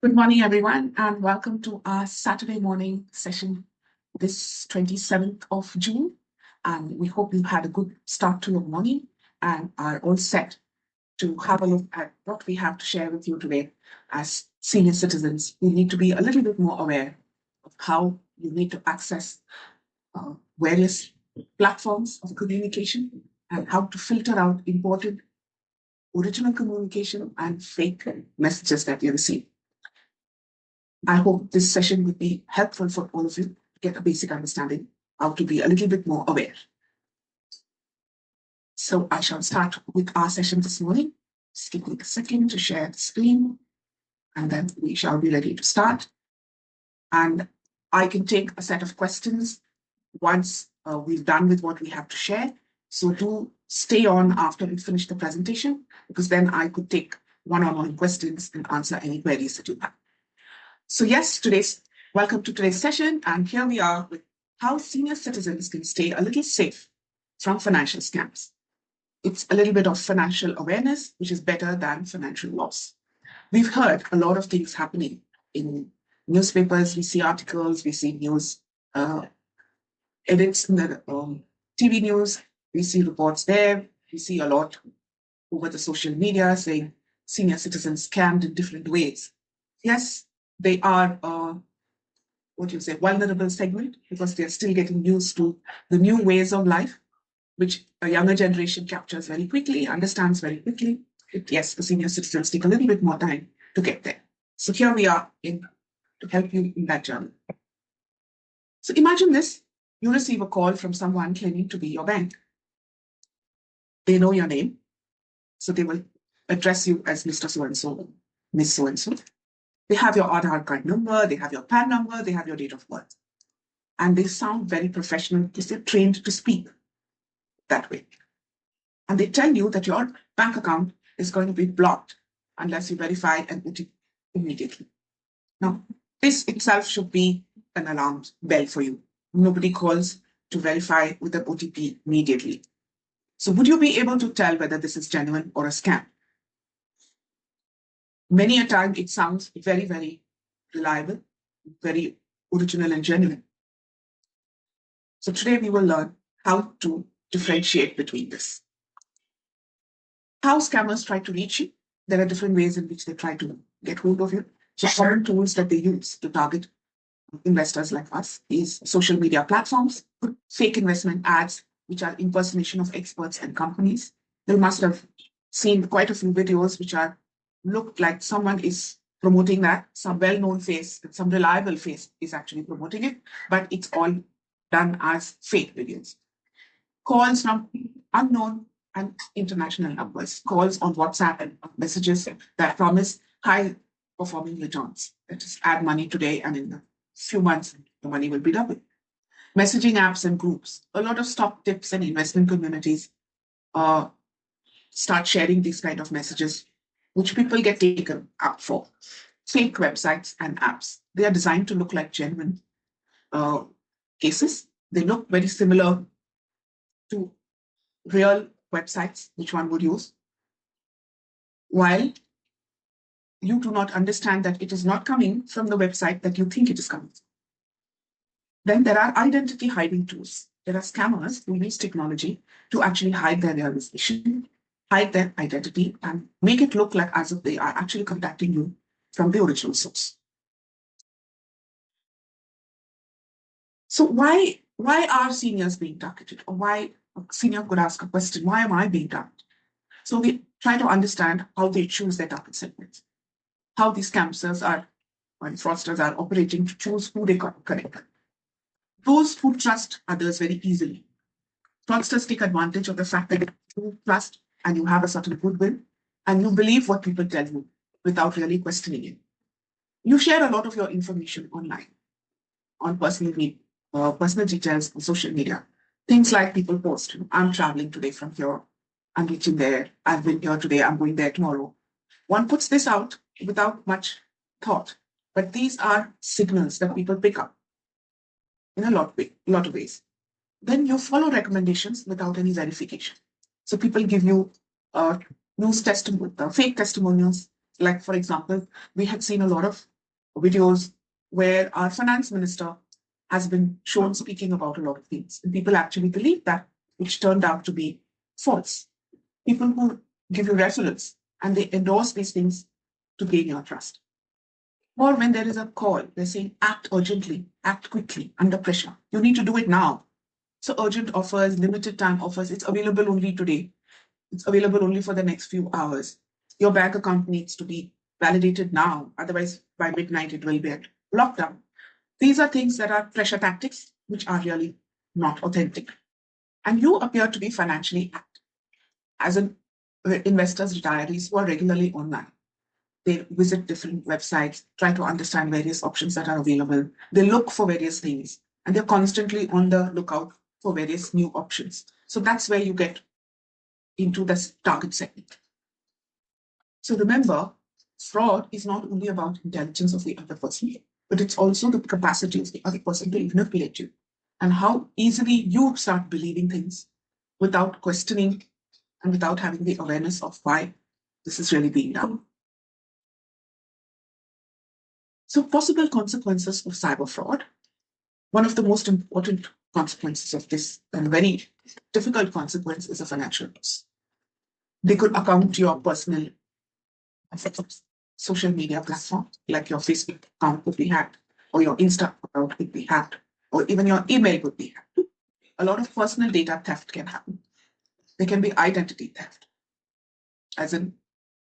Good morning, everyone, and welcome to our Saturday morning session this 27th of June. And we hope you've had a good start to your morning and are all set to have a look at what we have to share with you today as senior citizens. You need to be a little bit more aware of how you need to access various platforms of communication and how to filter out important original communication and fake messages that you receive. I hope this session will be helpful for all of you to get a basic understanding how to be a little bit more aware. So I shall start with our session this morning. Just give me a second to share the screen, and then we shall be ready to start. And I can take a set of questions once we've done with what we have to share. So do stay on after we finish the presentation, because then I could take one-on-one questions and answer any queries that you have. So yes, welcome to today's session, and here we are with how senior citizens can stay a little safe from financial scams. It's a little bit of financial awareness, which is better than financial loss. We've heard a lot of things happening in newspapers. We see articles, we see news edits in the TV news. We see reports there. We see a lot over the social media saying senior citizens scammed in different ways. Yes, they are vulnerable segment, because they're still getting used to the new ways of life, which a younger generation captures very quickly, understands very quickly. Yes, the senior citizens take a little bit more time to get there. So here we are to help you in that journey. So imagine this: you receive a call from someone claiming to be your bank. They know your name, so they will address you as Mr. So-and-so, Miss So-and-so. They have your Aadhaar card number, they have your PAN number, they have your date of birth. And they sound very professional because they're trained to speak that way. And they tell you that your bank account is going to be blocked unless you verify an OTP immediately. Now, this itself should be an alarm bell for you. Nobody calls to verify with an OTP immediately. So would you be able to tell whether this is genuine or a scam? Many a time it sounds very, very reliable, very original and genuine. So today we will learn how to differentiate between this. How scammers try to reach you. There are different ways in which they try to get hold of you. So common tools that they use to target investors like us is social media platforms, fake investment ads, which are impersonation of experts and companies. You must have seen quite a few videos which look like someone is promoting that, some well-known face, some reliable face is actually promoting it, but it's all done as fake videos. Calls from unknown and international numbers, calls on WhatsApp and messages that promise high-performing returns. That is, add money today and in a few months, the money will be doubled. Messaging apps and groups. A lot of stock tips and investment communities start sharing these kind of messages, which people get taken up for. Fake websites and apps. They are designed to look like genuine cases. They look very similar to real websites, which one would use, while you do not understand that it is not coming from the website that you think it is coming from. Then there are identity hiding tools. There are scammers who use technology to actually hide their realization, hide their identity, and make it look like as if they are actually contacting you from the original source. So why are seniors being targeted? Or why a senior could ask a question, why am I being targeted? So we try to understand how they choose their target segments, how these scammers and fraudsters are operating to choose who they connect. Those who trust others very easily. Fraudsters take advantage of the fact that you trust and you have a certain goodwill, and you believe what people tell you without really questioning it. You share a lot of your information online, on personal details on social media. Things like people post, I'm traveling today from here, I'm reaching there, I've been here today, I'm going there tomorrow. One puts this out without much thought, but these are signals that people pick up in a lot of ways. Then you follow recommendations without any verification. So people give you fake testimonials. Like, for example, we had seen a lot of videos where our finance minister has been shown speaking about a lot of things. And people actually believe that, which turned out to be false. People who give you referrals and they endorse these things to gain your trust. Or when there is a call, they're saying act urgently, act quickly, under pressure. You need to do it now. So urgent offers, limited time offers, it's available only today. It's available only for the next few hours. Your bank account needs to be validated now. Otherwise, by midnight, it will be at lockdown. These are things that are pressure tactics, which are really not authentic. And you appear to be financially active. As in investors, retirees who are regularly online. They visit different websites, try to understand various options that are available. They look for various things, and they're constantly on the lookout for various new options. So that's where you get into this target segment. So remember, fraud is not only about intelligence of the other person, but it's also the capacity of the other person to manipulate you and how easily you start believing things without questioning and without having the awareness of why this is really being done. So possible consequences of cyber fraud. One of the most important consequences of this, and very difficult consequence, is a financial loss. They could account your personal social media platform, like your Facebook account could be hacked, or your Insta account could be hacked, or even your email could be hacked. A lot of personal data theft can happen. There can be identity theft, as in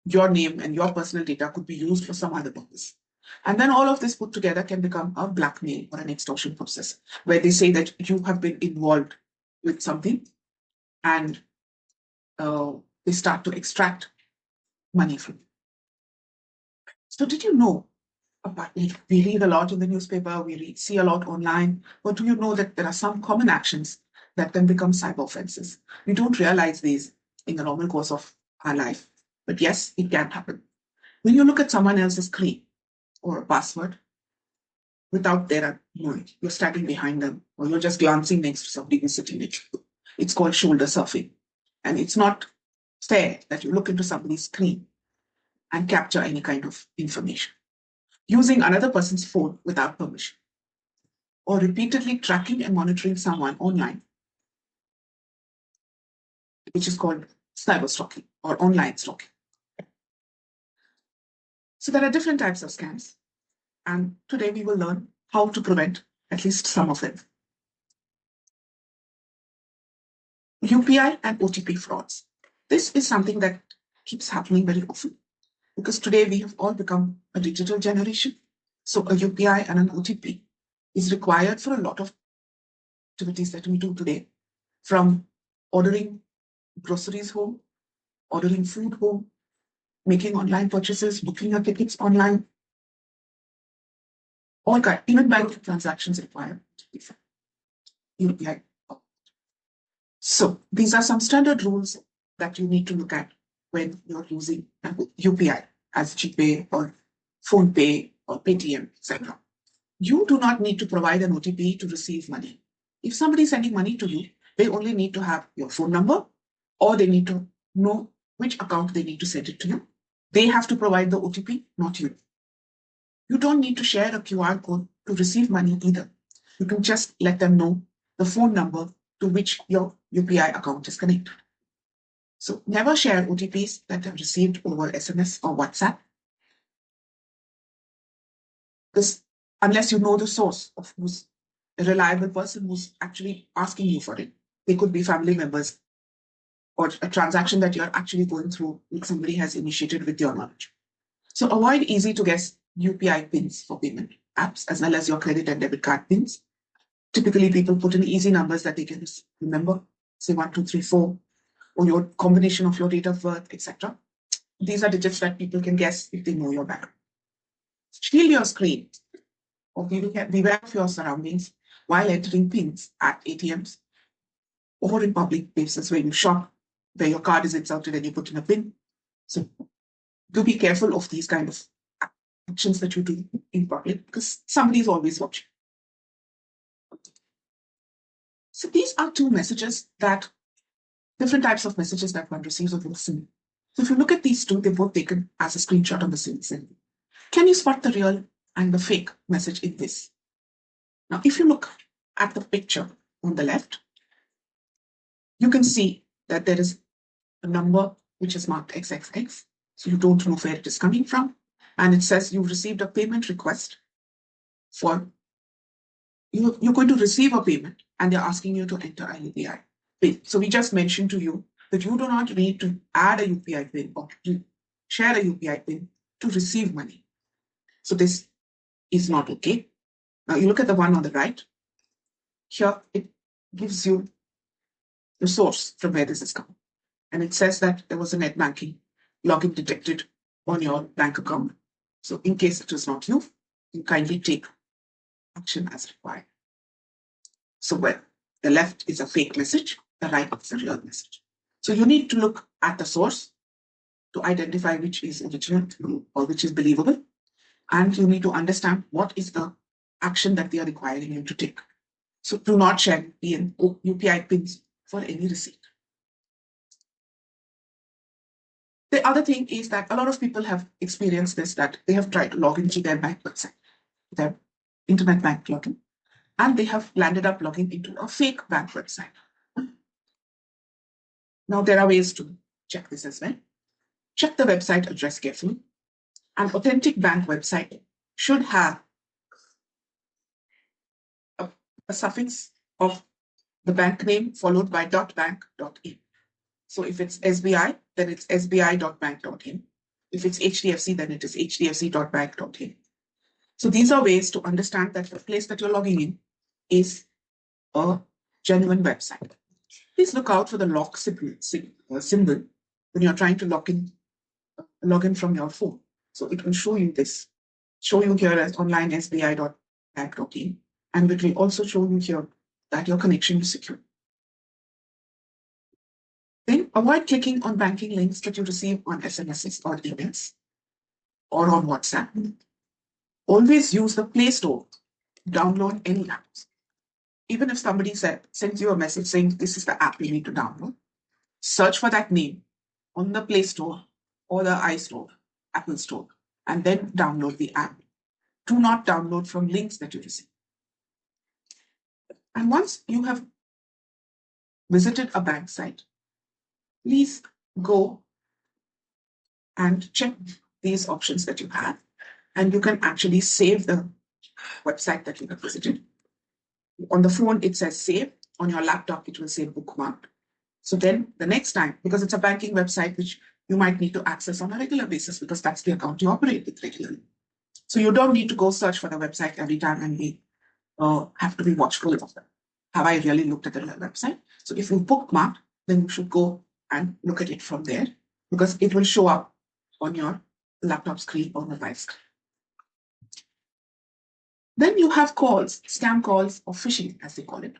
your name and your personal data could be used for some other purpose. And then all of this put together can become a blackmail or an extortion process, where they say that you have been involved with something and they start to extract money from you. So did you know, we read a lot in the newspaper, see a lot online, but do you know that there are some common actions that can become cyber offenses? We don't realize these in the normal course of our life, but yes, it can happen. When you look at someone else's screen or a password without their knowledge, you're standing behind them or you're just glancing next to somebody who's sitting next to you. It's called shoulder surfing. And it's not fair that you look into somebody's screen and capture any kind of information. Using another person's phone without permission, or repeatedly tracking and monitoring someone online, which is called cyber stalking or online stalking. So there are different types of scams, and today we will learn how to prevent at least some of them. UPI and OTP frauds. This is something that keeps happening very often because today we have all become a digital generation. So a UPI and an OTP is required for a lot of activities that we do today, from ordering groceries home, ordering food home, making online purchases, booking your tickets online. All kinds, even bank transactions require UPI. So these are some standard rules that you need to look at when you're using UPI as GPay or PhonePe or Paytm, etc. You do not need to provide an OTP to receive money. If somebody is sending money to you, they only need to have your phone number, or they need to know which account they need to send it to you. They have to provide the OTP, not you. You don't need to share a QR code to receive money either. You can just let them know the phone number to which your UPI account is connected. So never share OTPs that are received over SMS or WhatsApp. This, unless you know the source of who's a reliable person who's actually asking you for it. They could be family members or a transaction that you're actually going through which somebody has initiated with your knowledge. So avoid easy to guess UPI pins for payment apps as well as your credit and debit card pins. Typically, people put in easy numbers that they can remember, say 1, 2, 3, 4, or your combination of your date of birth, etc. These are digits that people can guess if they know your background. Shield your screen or beware of your surroundings while entering pins at ATMs or in public places where you shop, where your card is inserted and you put in a pin. So do be careful of these kind of actions that you do in public because somebody is always watching. So these are two messages different types of messages that one receives over the SIM. So if you look at these two, they're both taken as a screenshot on the SIM. Can you spot the real and the fake message in this. Now, if you look at the picture on the left, you can see that there is a number which is marked XXX. So you don't know where it is coming from. And it says you've received a payment request for, you're going to receive a payment and they're asking you to enter a UPI PIN. So we just mentioned to you that you do not need to add a UPI PIN or to share a UPI PIN to receive money. So this is not okay. Now you look at the one on the right. Here it gives you the source from where this is coming. And it says that there was a net banking login detected on your bank account. So in case it is not you, you kindly take action as required. So the left is a fake message, the right is a real message. So you need to look at the source to identify which is original or which is believable. And you need to understand what is the action that they are requiring you to take. So do not share UPI pins for any receipt. The other thing is that a lot of people have experienced this, that they have tried to log into their bank website, their internet bank login, and they have landed up logging into a fake bank website. Now, there are ways to check this as well. Check the website address carefully. An authentic bank website should have a suffix of the bank name followed by .bank.in. So if it's SBI, then it's sbi.bank.in. If it's HDFC, then it is hdfc.bank.in. So these are ways to understand that the place that you're logging in is a genuine website. Please look out for the lock symbol when you're trying to log in from your phone. So it will show you this, show you here as online sbi.bank.in, and it will also show you here that your connection is secure. Then avoid clicking on banking links that you receive on SMSs or emails or on WhatsApp. Always use the Play Store to download any apps. Even if somebody sends you a message saying this is the app you need to download, search for that name on the Play Store or the iStore, Apple Store, and then download the app. Do not download from links that you receive. And once you have visited a bank site, please go and check these options that you have, and you can actually save the website that you have visited. On the phone, it says save. On your laptop, it will say bookmark. So then the next time, because it's a banking website which you might need to access on a regular basis because that's the account you operate with regularly. So you don't need to go search for the website every time and we have to be watchful of them. Have I really looked at the website? So if you bookmark, then you should go and look at it from there because it will show up on your laptop screen or mobile screen. Then you have calls, scam calls or phishing as they call it.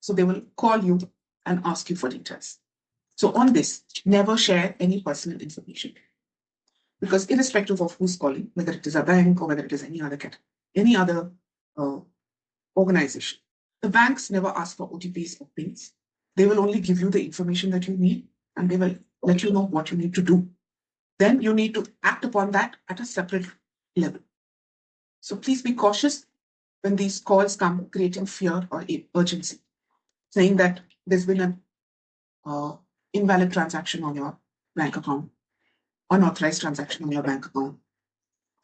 So they will call you and ask you for details. So on this, never share any personal information because irrespective of who's calling, whether it is a bank or whether it is any other organization, the banks never ask for OTPs or PINs. They will only give you the information that you need and they will let you know what you need to do. Then you need to act upon that at a separate level. So please be cautious when these calls come creating fear or urgency, saying that there's been an invalid transaction on your bank account, unauthorized transaction on your bank account.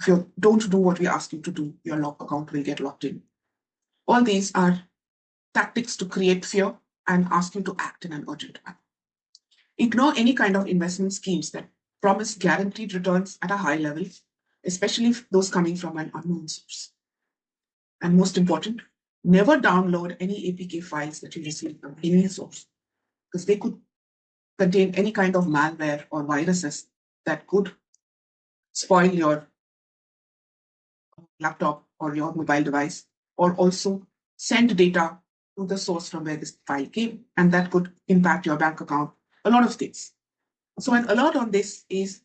If you don't do what we ask you to do, your account will get locked in. All these are tactics to create fear and ask you to act in an urgent manner. Ignore any kind of investment schemes that promise guaranteed returns at a high level, especially those coming from an unknown source. And most important, never download any APK files that you receive from any source because they could contain any kind of malware or viruses that could spoil your laptop or your mobile device, or also send data to the source from where this file came, and that could impact your bank account, a lot of things. So an alert on this is,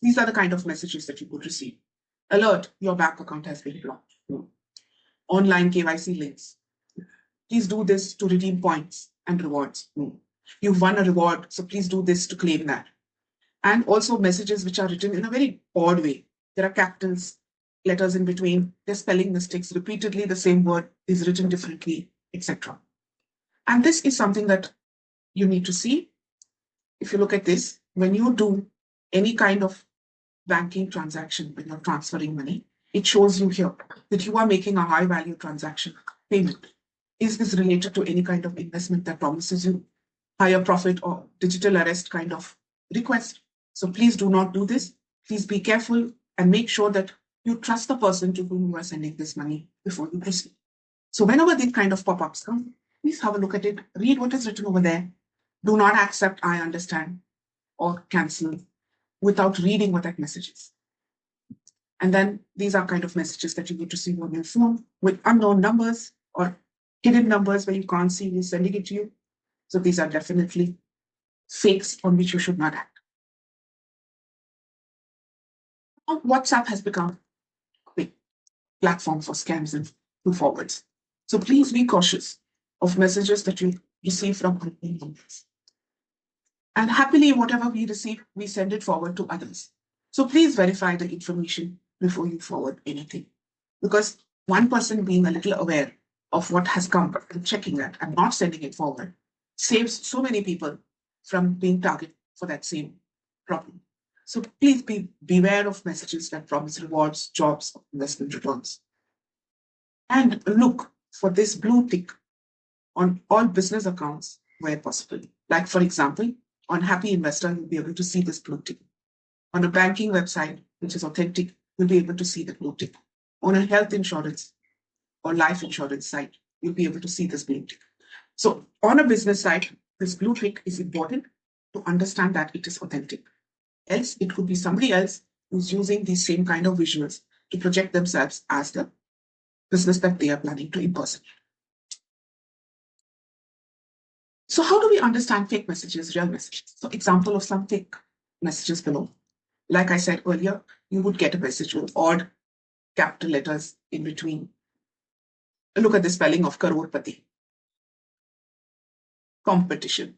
these are the kind of messages that you could receive. Alert, your bank account has been blocked. Online KYC links. Please do this to redeem points and rewards. You've won a reward, so please do this to claim that. And also messages which are written in a very odd way. There are capitals letters in between, there's spelling mistakes, repeatedly the same word is written differently, etc. And this is something that you need to see. If you look at this, when you do any kind of banking transaction, when you're transferring money, it shows you here that you are making a high value transaction payment. Is this related to any kind of investment that promises you higher profit or digital arrest kind of request? So please do not do this. Please be careful and make sure that you trust the person to whom you are sending this money before you proceed. So whenever these kind of pop-ups come, please have a look at it, read what is written over there. Do not accept I understand or cancel without reading what that message is. And then these are kind of messages that you need to see on your phone with unknown numbers or hidden numbers where you can't see who's sending it to you. So these are definitely fakes on which you should not act. Now, WhatsApp has become a big platform for scams and forwards. So please be cautious of messages that you receive from unknown numbers. And happily, whatever we receive, we send it forward to others. So please verify the information before you forward anything. Because one person being a little aware of what has come and checking that and not sending it forward saves so many people from being targeted for that same problem. So please beware of messages that promise rewards, jobs, or investment returns. And look for this blue tick on all business accounts where possible. Like, for example, on Happy Investor, you'll be able to see this blue tick. On a banking website, which is authentic, you'll be able to see the blue tick. On a health insurance or life insurance site, you'll be able to see this blue tick. So on a business site, this blue tick is important to understand that it is authentic. Else, it could be somebody else who's using these same kind of visuals to project themselves as the business that they are planning to impersonate. So how do we understand fake messages, real messages? So example of some fake messages below. Like I said earlier, you would get a message with odd capital letters in between. Look at the spelling of crorepati. Competition.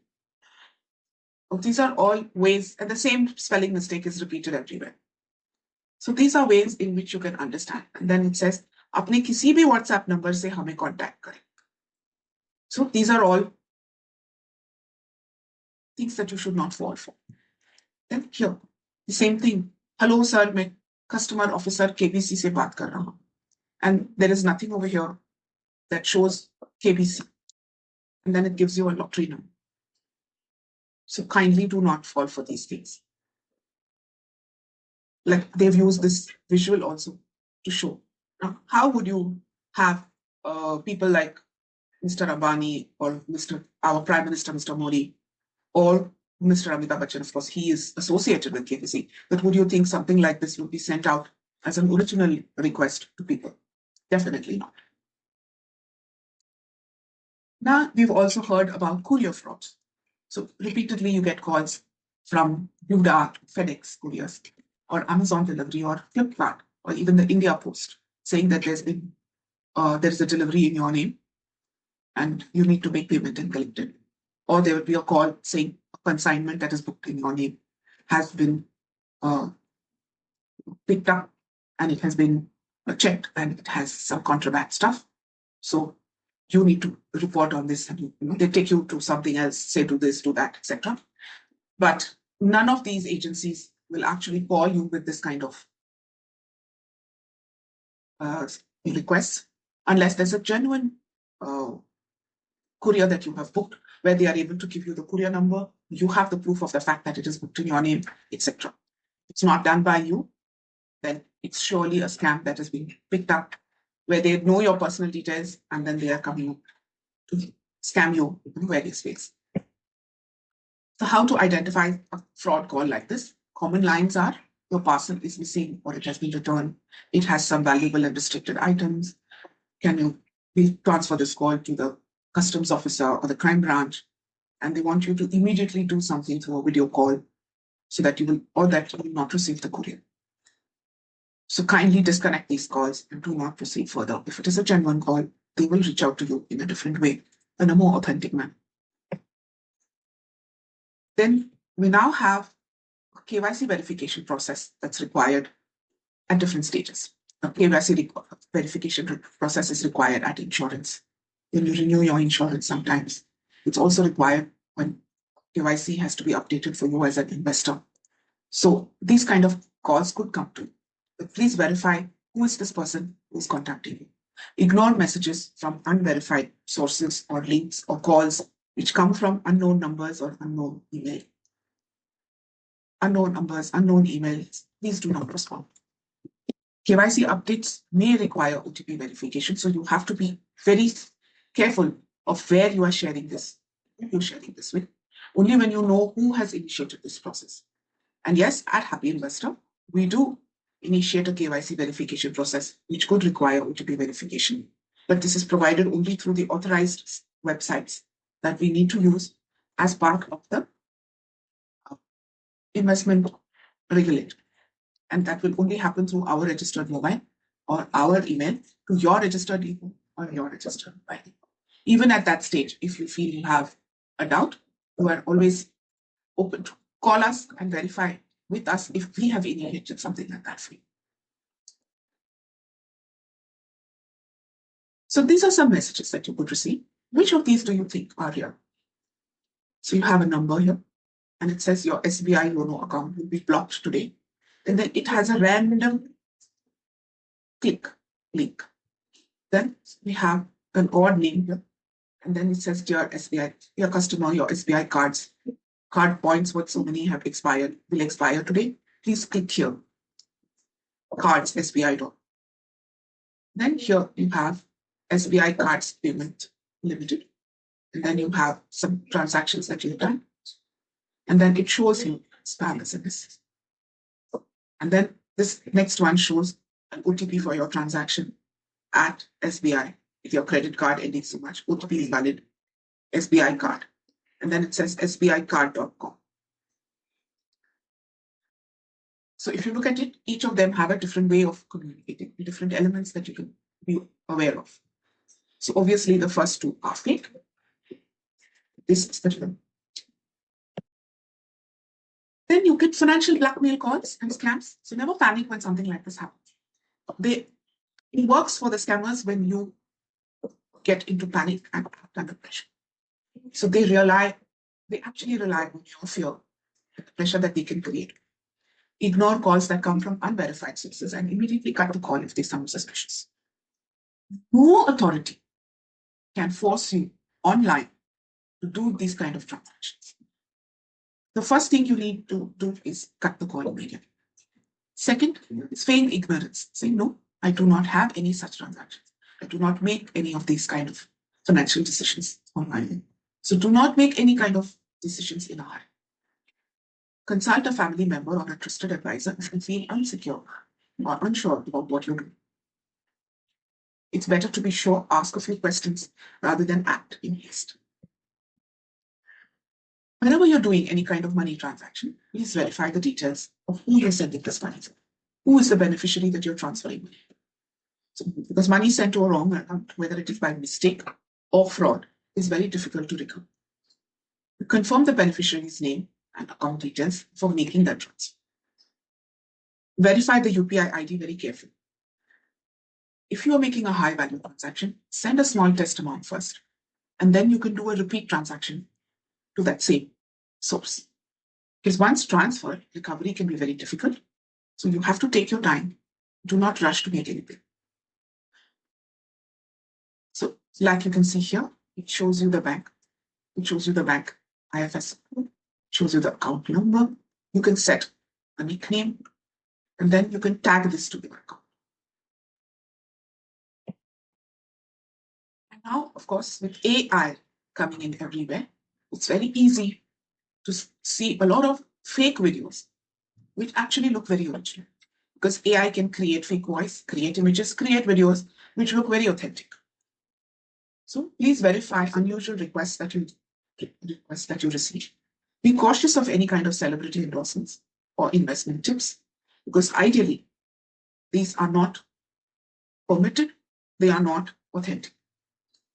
These are all ways, and the same spelling mistake is repeated everywhere. So these are ways in which you can understand. And then it says, apne kisi bhi WhatsApp number se hame contact kare. So these are all things that you should not fall for. Then here, the same thing. Hello, sir, मैं customer officer KBC से बात कर रहा हूँ. And there is nothing over here that shows KBC. And then it gives you a lottery number. So kindly do not fall for these things. Like they've used this visual also to show. Now, how would you have people like Mr. Ambani or our Prime Minister, Mr. Modi, or Mr. Amitabh Bachchan, of course, he is associated with KBC, but would you think something like this would be sent out as an original request to people? Definitely not. Now, we've also heard about courier frauds. So repeatedly you get calls from Blue Dart, FedEx couriers, or Amazon delivery, or Flipkart, or even the India Post, saying that there's a delivery in your name and you need to make payment and collect it. Or there will be a call saying a consignment that is booked in your name has been picked up and it has been checked and it has some contraband stuff. So you need to report on this, and they take you to something else, say do this, do that, etc. But none of these agencies will actually call you with this kind of requests unless there's a genuine courier that you have booked, where they are able to give you the courier number, you have the proof of the fact that it is booked in your name, etc. It's not done by you, then it's surely a scam that has been picked up, where they know your personal details and then they are coming to scam you in various ways. So how to identify a fraud call like this? Common lines are, your parcel is missing or it has been returned. It has some valuable and restricted items. Can you transfer this call to the customs officer or the crime branch? And they want you to immediately do something through a video call so that you will not receive the courier. So kindly disconnect these calls and do not proceed further. If it is a genuine call, they will reach out to you in a different way, in a more authentic manner. Then we now have a KYC verification process that's required at different stages. a KYC verification process is required at insurance. When you renew your insurance sometimes, it's also required when KYC has to be updated for you as an investor. So these kind of calls could come to you. But please verify who is this person who is contacting you. Ignore messages from unverified sources or links or calls which come from unknown numbers or unknown email. Unknown numbers, unknown emails, please do not respond. KYC updates may require OTP verification, so you have to be very careful of where you are sharing this, who you're sharing this with, only when you know who has initiated this process. And yes, at Happy Investor, we do initiate a KYC verification process, which could require OTP verification. But this is provided only through the authorized websites that we need to use as part of the investment regulator. And that will only happen through our registered mobile or our email to your registered email or your registered mobile. Even at that stage, if you feel you have a doubt, you are always open to call us and verify with us if we have initiated something like that for you. So these are some messages that you could receive. Which of these do you think are real? So you have a number here, and it says your SBI Yono account will be blocked today. And then it has a random click link. Then we have an odd name here. And then it says, dear SBI, your customer, your SBI card points worth so many have expired, will expire today. Please click here. Cards, SBI. Then here you have SBI Cards Payment Limited. And then you have some transactions that you've done. And then it shows you spam SMS. And then this next one shows an OTP for your transaction at SBI. If your credit card ending so much, OTP is valid, SBI card. And then it says sbicard.com. So if you look at it, each of them have a different way of communicating, different elements that you can be aware of. So obviously the first two are fake. This is the one. Then you get financial blackmail calls and scams. So never panic when something like this happens. It works for the scammers when you get into panic and act under pressure. So they actually rely on your fear, the pressure that they can create. Ignore calls that come from unverified sources and immediately cut the call if they sound suspicious. No authority can force you online to do these kind of transactions. The first thing you need to do is cut the call immediately. Second is feign ignorance. Say, no, I do not have any such transactions. I do not make any of these kind of financial decisions online. So do not make any kind of decisions in a hurry. Consult a family member or a trusted advisor if you feel insecure or unsure about what you're doing. It's better to be sure, ask a few questions rather than act in haste. Whenever you're doing any kind of money transaction, please verify the details of who you're sending this money to. Who is the beneficiary that you're transferring money? So, because money sent to a wrong account, whether it is by mistake or fraud, is very difficult to recover. Confirm the beneficiary's name and account details for making that transfer. Verify the UPI ID very carefully. If you are making a high value transaction, send a small test amount first, and then you can do a repeat transaction to that same source. Because once transferred, recovery can be very difficult. So you have to take your time. Do not rush to make anything. So like you can see here, it shows you the bank. It shows you the bank IFS code, shows you the account number. You can set a nickname, and then you can tag this to your account. And now, of course, with AI coming in everywhere, it's very easy to see a lot of fake videos, which actually look very original. Because AI can create fake voice, create images, create videos, which look very authentic. So please verify unusual requests that you receive. Be cautious of any kind of celebrity endorsements or investment tips, because ideally, these are not permitted, they are not authentic.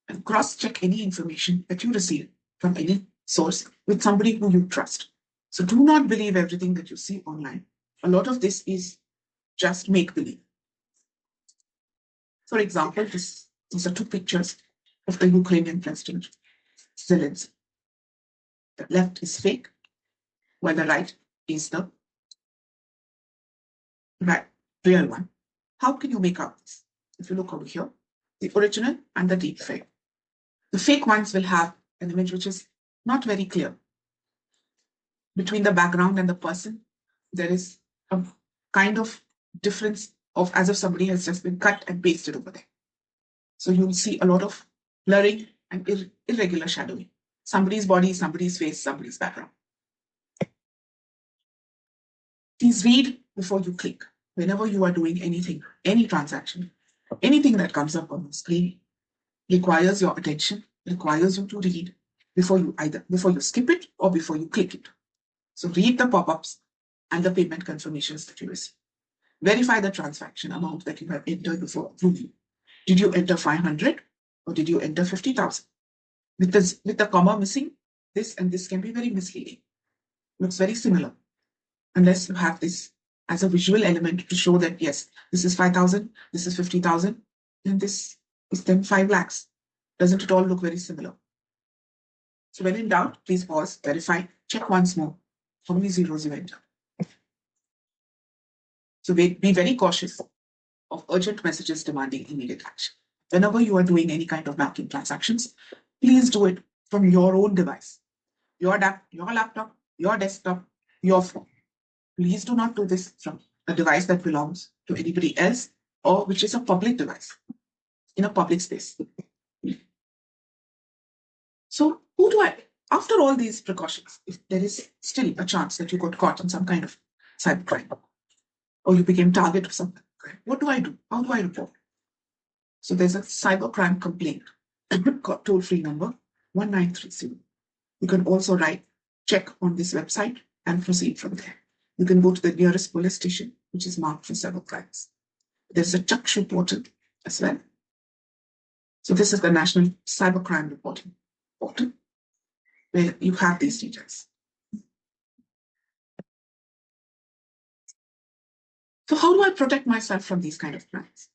And cross-check any information that you receive from any source with somebody who you trust. So do not believe everything that you see online. A lot of this is just make-believe. For example, these are two pictures of the Ukrainian president, Zelensky. The left is fake, while the right is the real one. How can you make out this? If you look over here, the original and the deep fake. The fake ones will have an image which is not very clear. Between the background and the person, there is a kind of difference of as if somebody has just been cut and pasted over there. So you'll see a lot of blurring and irregular shadowing. Somebody's body, somebody's face, somebody's background. Please read before you click. Whenever you are doing anything, any transaction, anything that comes up on the screen requires your attention, requires you to read before you skip it or before you click it. So read the pop-ups and the payment confirmations that you receive. Verify the transaction amount that you have entered before approving. Did you enter 500 or did you enter 50,000? With the comma missing, this and this can be very misleading. Looks very similar. Unless you have this as a visual element to show that, yes, this is 5,000, this is 50,000, and this is then 5 lakhs. Doesn't it all look very similar? So when in doubt, please pause, verify, check once more how many zeros you enter. So be very cautious of urgent messages demanding immediate action. Whenever you are doing any kind of banking transactions, please do it from your own device, your laptop, your desktop, your phone. Please do not do this from a device that belongs to anybody else or which is a public device in a public space. So after all these precautions, if there is still a chance that you got caught in some kind of cybercrime or you became target of some crime, what do I do? How do I report? So there's a cybercrime complaint toll-free number 1930. You can also check on this website and proceed from there. You can go to the nearest police station, which is marked for cybercrimes. There's a Chakshu portal as well. So this is the National Cybercrime Reporting Portal, where you have these details. So how do I protect myself from these kind of crimes?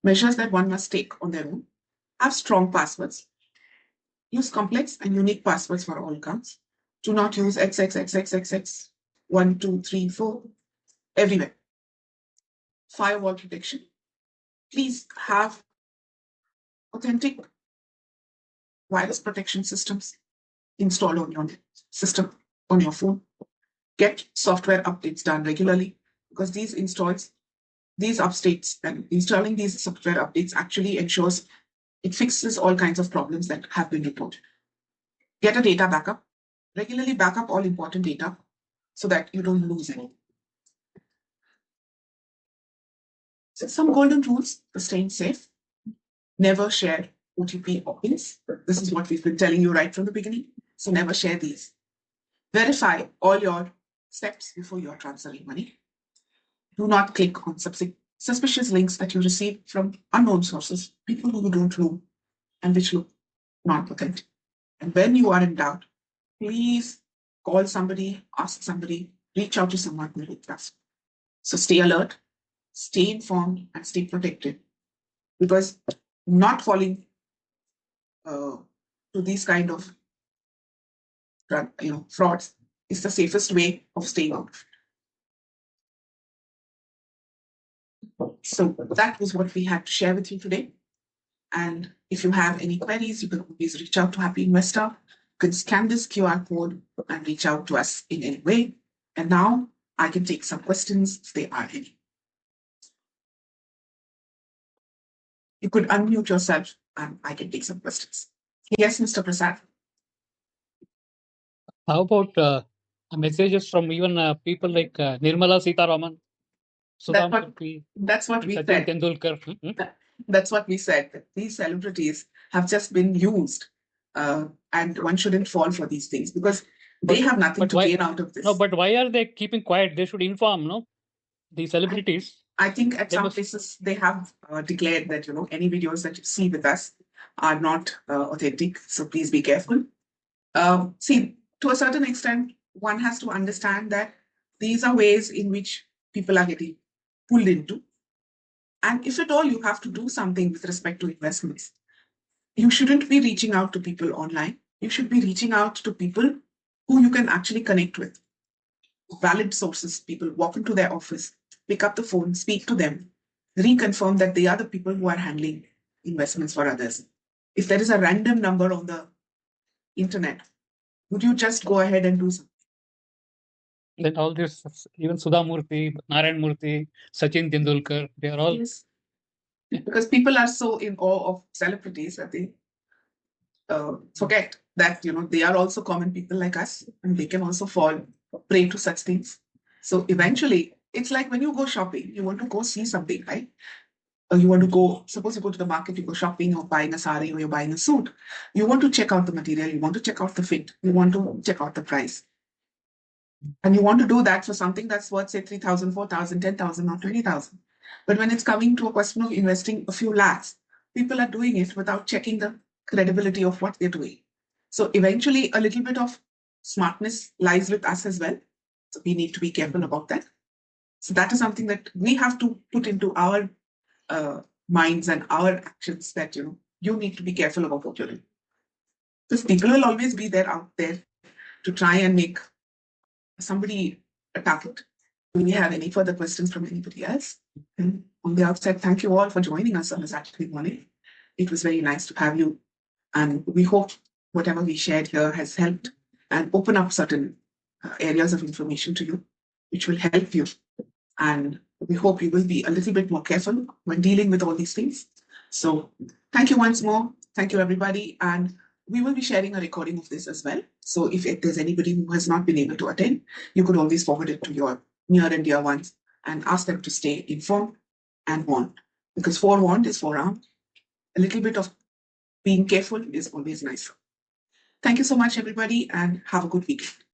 Measures that one must take on their own. Have strong passwords. Use complex and unique passwords for all accounts. Do not use XXXXXX 1, 2, 3, 4 everywhere. Firewall protection. Please have authentic virus protection systems installed on your system, on your phone. Get software updates done regularly because these updates and installing these software updates actually ensures it fixes all kinds of problems that have been reported. Get a data backup. Regularly back up all important data so that you don't lose any. So some golden rules for staying safe. Never share OTP or PINs. This is what we've been telling you right from the beginning. So never share these. Verify all your steps before you are transferring money. Do not click on suspicious links that you receive from unknown sources, people who you don't know and which look not authentic. And when you are in doubt, please call somebody, ask somebody, reach out to someone who you trust. So stay alert, stay informed, and stay protected. Because not falling to these kind of frauds is the safest way of staying out. So that was what we had to share with you today. And if you have any queries, you can always reach out to Happy Investor. You can scan this QR code and reach out to us in any way. And now I can take some questions if there are any. You could unmute yourself and I can take some questions. Yes, Mr. Prasad. How about messages from even people like Nirmala Sitaraman? That's what we Sachin said. Tendulkar. That's what we said. That these celebrities have just been used, and one shouldn't fall for these things because they have nothing to gain out of this. No, but why are they keeping quiet? They should inform, no? The celebrities. I think at some places they have declared that any videos that you see with us are not authentic. So please be careful. See, to a certain extent, one has to understand that these are ways in which people are getting pulled into. And if at all you have to do something with respect to investments, you shouldn't be reaching out to people online. You should be reaching out to people who you can actually connect with. Valid sources, people walk into their office, pick up the phone, speak to them, reconfirm that they are the people who are handling investments for others. If there is a random number on the internet, would you just go ahead and do something? Then all this, even Sudha Murthy, Narayan Murthy, Sachin Tendulkar, they are all. Yes. Because people are so in awe of celebrities that they forget that they are also common people like us, and they can also fall prey to such things. So eventually, it's like when you go shopping, you want to go see something, right? Or you want to go, suppose you go to the market, you go shopping or buying a sari or you're buying a suit. You want to check out the material, you want to check out the fit, you want to check out the price. And you want to do that for something that's worth, say, 3,000, 4,000, 10,000, or 20,000. But when it's coming to a question of investing a few lakhs, people are doing it without checking the credibility of what they're doing. So eventually, a little bit of smartness lies with us as well. So we need to be careful about that. So that is something that we have to put into our minds and our actions, that you need to be careful about what you're doing. Because people will always be there out there to try and make somebody a target. Do we have any further questions from anybody else? And on the outset, thank you all for joining us on this Saturday morning. It was very nice to have you. And we hope whatever we shared here has helped and open up certain areas of information to you, which will help you. And we hope you will be a little bit more careful when dealing with all these things. So thank you once more. Thank you, everybody. And we will be sharing a recording of this as well. So if there's anybody who has not been able to attend, you could always forward it to your near and dear ones and ask them to stay informed and warned. Because forewarned is forearmed. A little bit of being careful is always nice. Thank you so much, everybody, and have a good weekend.